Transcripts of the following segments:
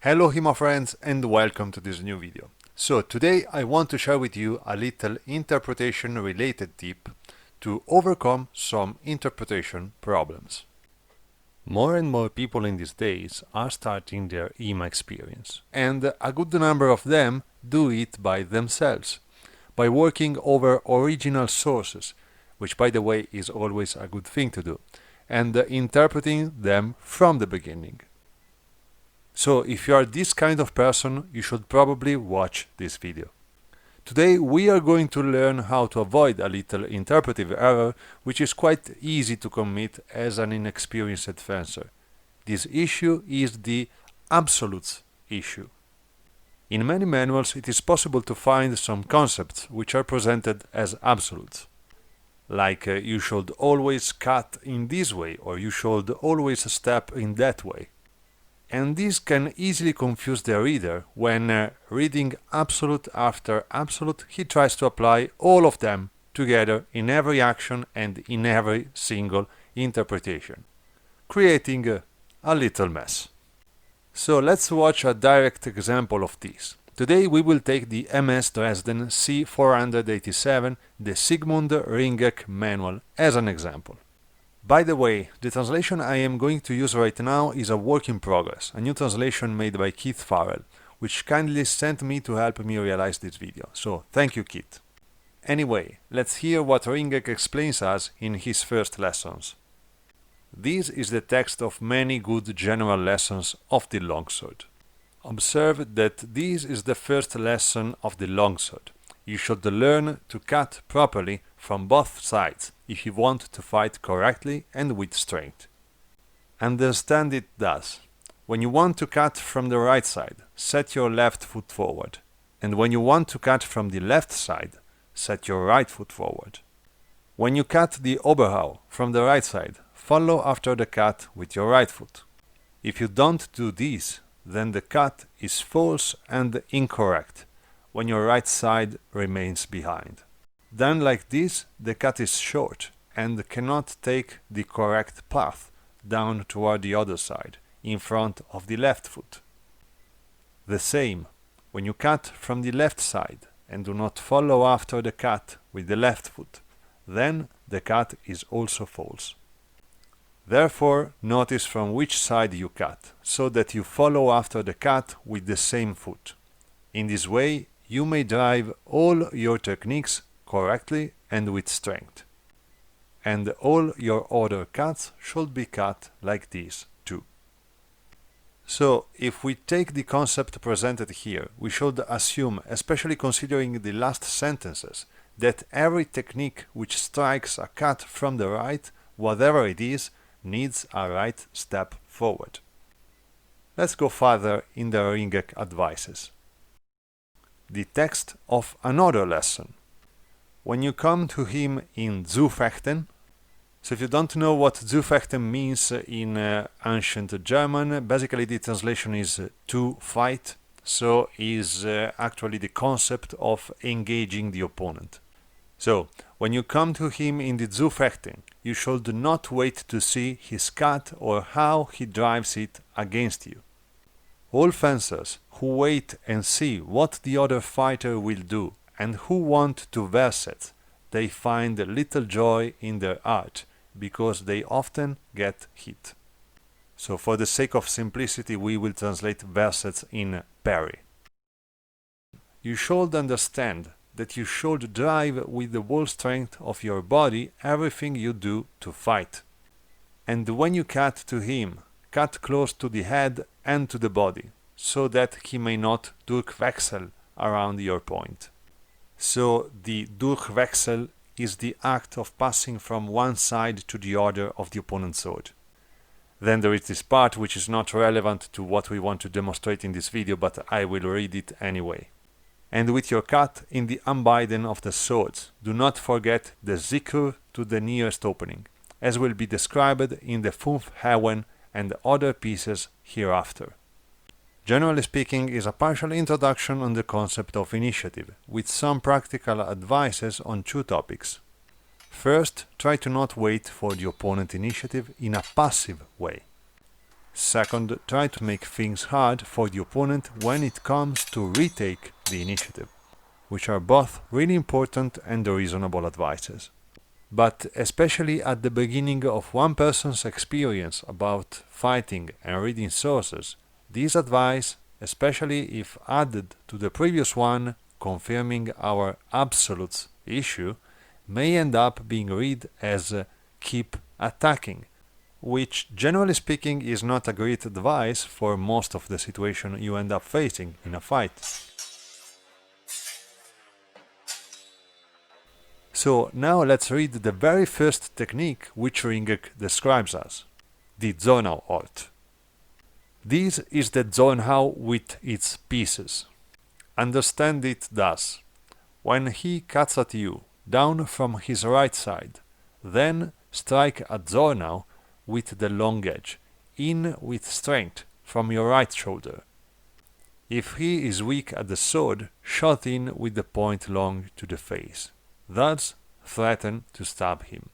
Hello HEMA friends and welcome to this new video. So today I want to share with you a little interpretation related tip to overcome some interpretation problems. More and more people in these days are starting their HEMA experience, and a good number of them do it by themselves, by working over original sources, which by the way is always a good thing to do, and interpreting them from the beginning. So if you are this kind of person, you should probably watch this video. Today we are going to learn how to avoid a little interpretive error, which is quite easy to commit as an inexperienced fencer. This issue is the absolutes issue. In many manuals it is possible to find some concepts which are presented as absolutes. Like you should always cut in this way, or you should always step in that way. And this can easily confuse the reader when, reading absolute after absolute, he tries to apply all of them together in every action and in every single interpretation, creating a little mess. So let's watch a direct example of this. Today we will take the MS Dresden C487, the Sigmund Ringek manual, as an example. By the way, the translation I am going to use right now is a work in progress, a new translation made by Keith Farrell, which kindly sent me to help me realize this video, so thank you Keith. Anyway, let's hear what Ringek explains us in his first lessons. This is the text of many good general lessons of the longsword. Observe that this is the first lesson of the longsword. You should learn to cut properly from both sides if you want to fight correctly and with strength. Understand it thus. When you want to cut from the right side, set your left foot forward. And when you want to cut from the left side, set your right foot forward. When you cut the Oberhau from the right side, follow after the cut with your right foot. If you don't do this, then the cut is false and incorrect, when your right side remains behind. Done like this, the cut is short and cannot take the correct path down toward the other side, in front of the left foot. The same, when you cut from the left side and do not follow after the cut with the left foot, then the cut is also false. Therefore, notice from which side you cut, so that you follow after the cut with the same foot. In this way, you may drive all your techniques correctly and with strength. And all your other cuts should be cut like this too. So, if we take the concept presented here, we should assume, especially considering the last sentences, that every technique which strikes a cut from the right, whatever it is, needs a right step forward. Let's go further in the Ringek advices. The text of another lesson. When you come to him in Zufechten, so if you don't know what Zufechten means in ancient German, basically the translation is to fight, so is actually the concept of engaging the opponent. So, when you come to him in the Zufechten, you should not wait to see his cut or how he drives it against you. All fencers who wait and see what the other fighter will do and who want to verse it, they find little joy in their art, because they often get hit. So for the sake of simplicity we will translate versets in parry. You should understand that you should drive with the whole strength of your body everything you do to fight. And when you cut to him, cut close to the head and to the body, so that he may not durchwechsel around your point. So the durchwechsel is the act of passing from one side to the other of the opponent's sword. Then there is this part which is not relevant to what we want to demonstrate in this video, but I will read it anyway. And with your cut in the unbinding of the swords, do not forget the zikr to the nearest opening, as will be described in the Fünf Hewen and other pieces hereafter. Generally speaking, is a partial introduction on the concept of initiative, with some practical advices on two topics. First, try to not wait for the opponent initiative in a passive way. Second, try to make things hard for the opponent when it comes to retake the initiative, which are both really important and reasonable advices. But especially at the beginning of one person's experience about fighting and reading sources, this advice, especially if added to the previous one confirming our absolutes issue, may end up being read as keep attacking, which generally speaking is not a great advice for most of the situation you end up facing in a fight. So now let's read the very first technique which Ringek describes us, the Zornau art. This is the Zornau with its pieces. Understand it thus: when he cuts at you down from his right side, then strike at Zornau with the long edge, in with strength from your right shoulder. If he is weak at the sword, shot in with the point long to the face. Thus threaten to stab him.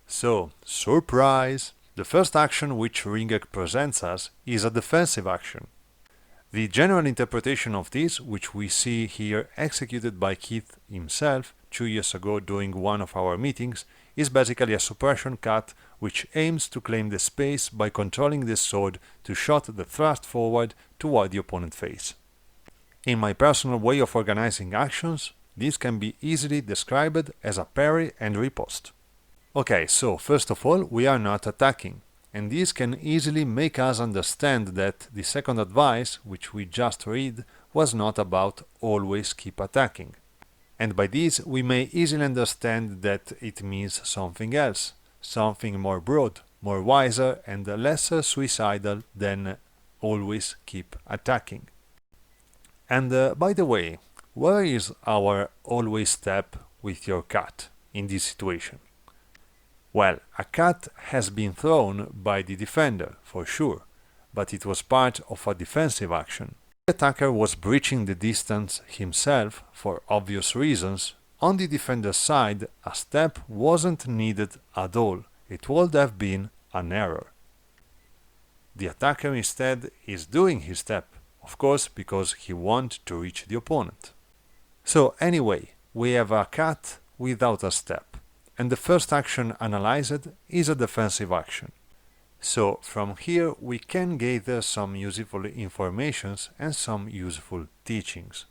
So, surprise! The first action which Ringek presents us is a defensive action. The general interpretation of this, which we see here executed by Keith himself 2 years ago during one of our meetings, is basically a suppression cut which aims to claim the space by controlling the sword to shot the thrust forward toward the opponent's face. In my personal way of organizing actions, this can be easily described as a parry and riposte. Okay, so first of all, we are not attacking, and this can easily make us understand that the second advice, which we just read, was not about always keep attacking. And by this we may easily understand that it means something else, something more broad, more wiser and less suicidal than always keep attacking. And by the way, where is our always step with your cat in this situation? Well, a cat has been thrown by the defender, for sure, but it was part of a defensive action. The attacker was breaching the distance himself for obvious reasons. On the defender's side, a step wasn't needed at all. It would have been an error. The attacker instead is doing his step, of course, because he wants to reach the opponent. So anyway, we have a cat without a step, and the first action analyzed is a defensive action. So from here we can gather some useful informations and some useful teachings.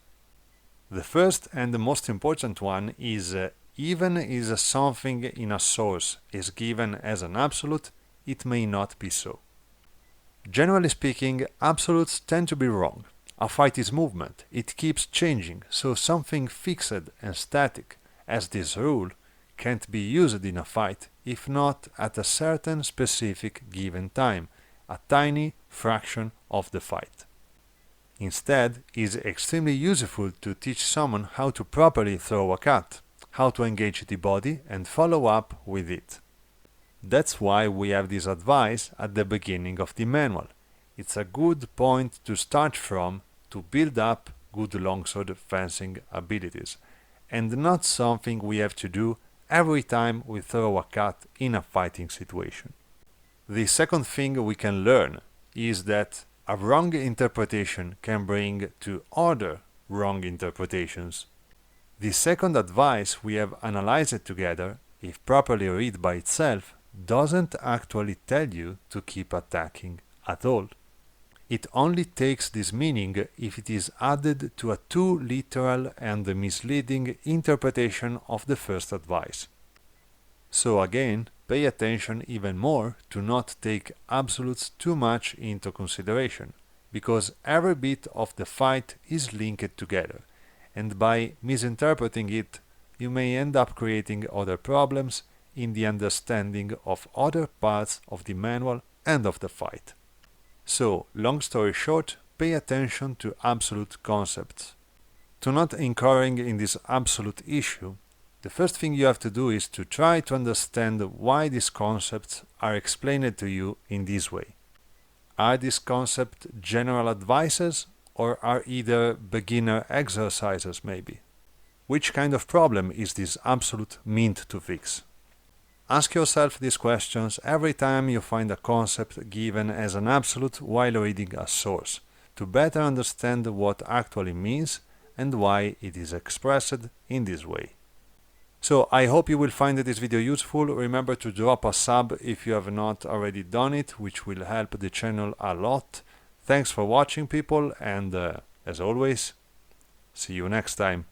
The first and the most important one is even if something in a source is given as an absolute, it may not be so. Generally speaking, absolutes tend to be wrong. A fight is movement, it keeps changing, so something fixed and static, as this rule, can't be used in a fight if not at a certain specific given time, a tiny fraction of the fight. Instead, it is extremely useful to teach someone how to properly throw a cut, how to engage the body and follow up with it. That's why we have this advice at the beginning of the manual. It's a good point to start from to build up good longsword fencing abilities, and not something we have to do every time we throw a cut in a fighting situation. The second thing we can learn is that a wrong interpretation can bring to other wrong interpretations. The second advice we have analyzed together, if properly read by itself, doesn't actually tell you to keep attacking at all. It only takes this meaning if it is added to a too literal and misleading interpretation of the first advice. So again, pay attention even more to not take absolutes too much into consideration, because every bit of the fight is linked together, and by misinterpreting it, you may end up creating other problems in the understanding of other parts of the manual and of the fight. So, long story short, pay attention to absolute concepts. To not incurring in this absolute issue, the first thing you have to do is to try to understand why these concepts are explained to you in this way. Are these concepts general advices, or are either beginner exercises maybe? Which kind of problem is this absolute meant to fix? Ask yourself these questions every time you find a concept given as an absolute while reading a source, to better understand what actually means and why it is expressed in this way. So I hope you will find this video useful. Remember to drop a sub if you have not already done it, which will help the channel a lot. Thanks for watching, people, and as always, see you next time.